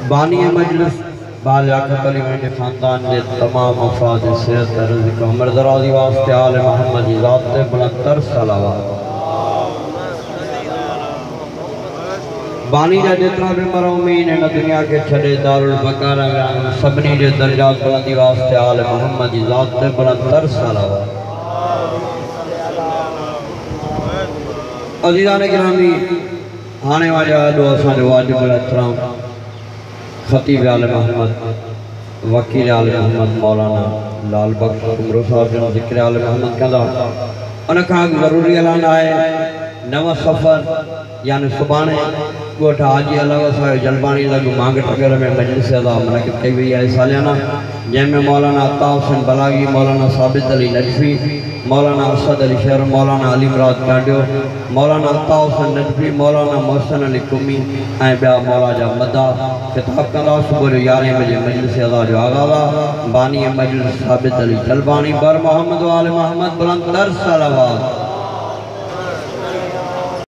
बानी मजलिस बालियाकत अली के खानदान के तमाम अफराद सेहत रिज़्क़ उम्र दराज़ी वास्ते आले मोहम्मद की ज़ात ते बुलंदतर सलावत। बानी जा जितना भी मरहूमीन इन दुनिया के छड़े दारुल बकार सबनी के दर्जात बुलंदी वास्ते आले मोहम्मद की ज़ात ते बुलंदतर सलावत। अज़ीज़ान गिरामी आने वाले आदो असांजो वाजिबुल एहतराम खतीब आले मोहम्मद वकील आले मोहम्मद मौलाना लाल बख्श उमरो साहब जो ज़िक्र आले मोहम्मद कंदा उन खां ज़रूरी ऐलान है नवा सफ़र यानी सुभाणे गोठ हाजी अलावा साहिब जलबानी लगू मांग टगर में मजलिस अदा मुनक़िद कई वई है सालियाना जैमें मौलाना अता हुसैन बलागी मौलाना साबित अली नजफी मौलाना असद अली शेर मौलाना अली मुराद कांडियो मौलाना अता हुसैन नजफी मौलाना मोहसिन अली कुमी ऐं ॿिया मौला जा मदा ख़िताब कंदा। सुबुह जो 11 बजे मजलिस अदा जो आगाज़ बानी मजलिस साबित अली जलबानी बर मोहम्मद वाले मोहम्मद बुलंदतर सलावत।